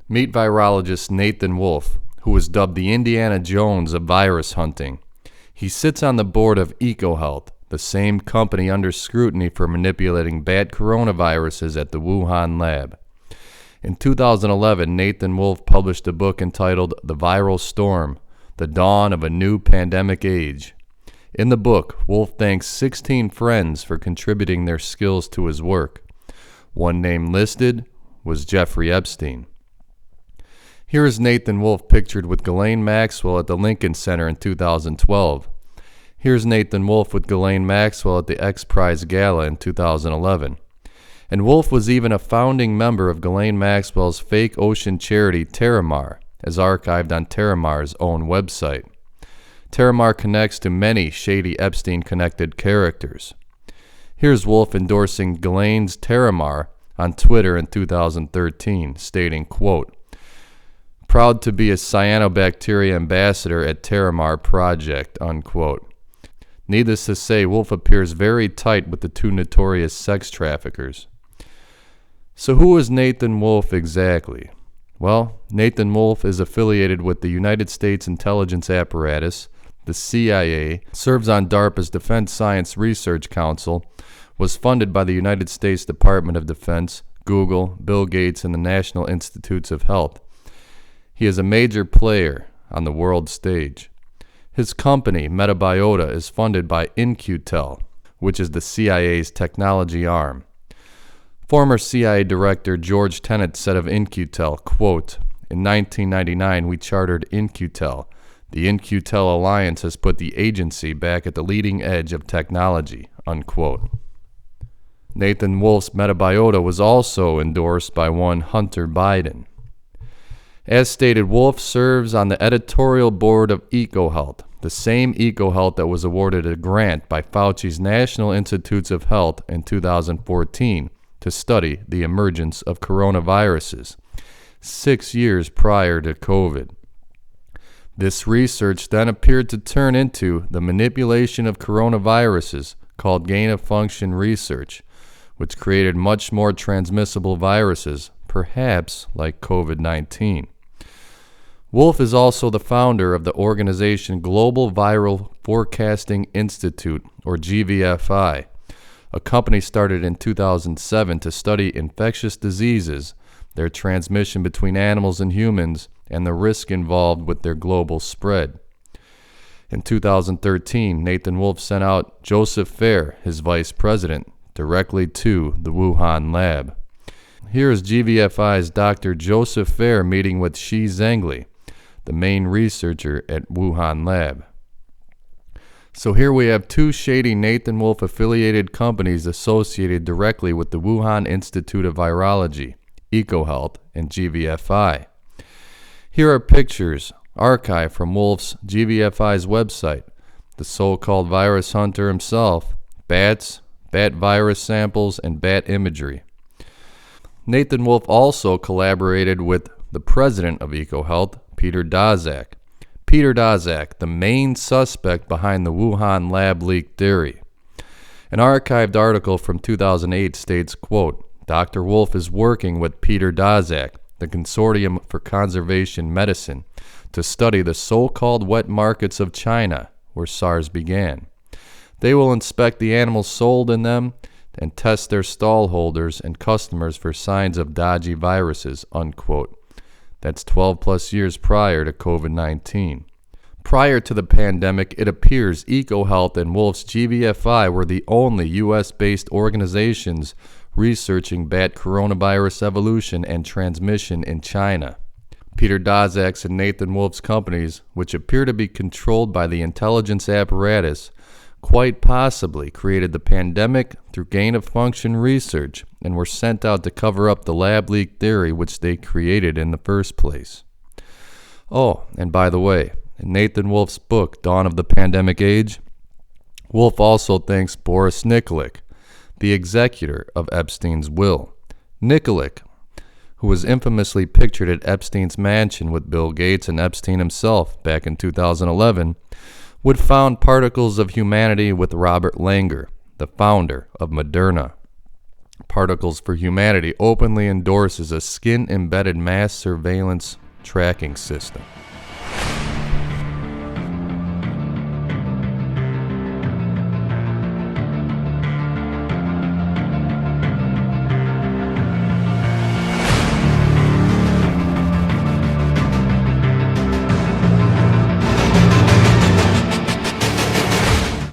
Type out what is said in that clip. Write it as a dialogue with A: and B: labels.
A: Meet virologist Nathan Wolfe, who was dubbed the Indiana Jones of virus hunting. He sits on the board of EcoHealth, the same company under scrutiny for manipulating bad coronaviruses at the Wuhan Lab. In 2011, Nathan Wolfe published a book entitled The Viral Storm: The Dawn of a New Pandemic Age. In the book, Wolfe thanks 16 friends for contributing their skills to his work. One name listed was Jeffrey Epstein. Here is Nathan Wolfe pictured with Ghislaine Maxwell at the Lincoln Center in 2012. Here's Nathan Wolfe with Ghislaine Maxwell at the X Prize Gala in 2011. And Wolfe was even a founding member of Ghislaine Maxwell's fake ocean charity Terramar, as archived on Terramar's own website. Terramar connects to many shady Epstein-connected characters. Here's Wolfe endorsing Ghislaine's Terramar on Twitter in 2013, stating, quote, "Proud to be a cyanobacteria ambassador at Terramar Project," unquote. Needless to say, Wolfe appears very tight with the two notorious sex traffickers. So who is Nathan Wolfe exactly? Well, Nathan Wolfe is affiliated with the United States intelligence apparatus, the CIA, serves on DARPA's Defense Science Research Council, was funded by the United States Department of Defense, Google, Bill Gates, and the National Institutes of Health. He is a major player on the world stage. His company, Metabiota, is funded by In-Q-Tel, which is the CIA's technology arm. Former CIA Director George Tenet said of In-Q-Tel, quote, "In 1999, we chartered In-Q-Tel. The In-Q-Tel alliance has put the agency back at the leading edge of technology," unquote. Nathan Wolfe's Metabiota was also endorsed by one Hunter Biden. As stated, Wolfe serves on the editorial board of EcoHealth, the same EcoHealth that was awarded a grant by Fauci's National Institutes of Health in 2014 to study the emergence of coronaviruses, 6 years prior to COVID. This research then appeared to turn into the manipulation of coronaviruses called gain-of-function research, which created much more transmissible viruses, perhaps like COVID-19. Wolfe is also the founder of the organization Global Viral Forecasting Institute, or GVFI, a company started in 2007 to study infectious diseases, their transmission between animals and humans, and the risk involved with their global spread. In 2013, Nathan Wolfe sent out Joseph Fair, his vice president, directly to the Wuhan Lab. Here is GVFI's Dr. Joseph Fair meeting with Shi Zhengli, the main researcher at Wuhan Lab. So here we have two shady Nathan Wolfe affiliated companies associated directly with the Wuhan Institute of Virology, EcoHealth, and GVFI. Here are pictures archived from Wolfe's GVFI's website, the so-called virus hunter himself, bats, bat virus samples, and bat imagery. Nathan Wolfe also collaborated with the president of EcoHealth, Peter Daszak. Peter Daszak, the main suspect behind the Wuhan Lab leak theory. An archived article from 2008 states, quote, "Dr. Wolfe is working with Peter Daszak, the Consortium for Conservation Medicine, to study the so-called wet markets of China, where SARS began. They will inspect the animals sold in them and test their stall holders and customers for signs of dodgy viruses," unquote. That's 12 plus years prior to COVID-19. Prior to the pandemic, it appears EcoHealth and Wolfe's GVFI were the only U.S.-based organizations researching bat coronavirus evolution and transmission in China. Peter Daszak's and Nathan Wolfe's companies, which appear to be controlled by the intelligence apparatus, quite possibly created the pandemic through gain-of-function research and were sent out to cover up the lab leak theory which they created in the first place. Oh, and by the way, in Nathan Wolfe's book, Dawn of the Pandemic Age, Wolfe also thanks Boris Nikolic, the executor of Epstein's will. Nikolic, who was infamously pictured at Epstein's mansion with Bill Gates and Epstein himself back in 2011, would found Particles of Humanity with Robert Langer, the founder of Moderna. Particles for Humanity openly endorses a skin-embedded mass surveillance tracking system.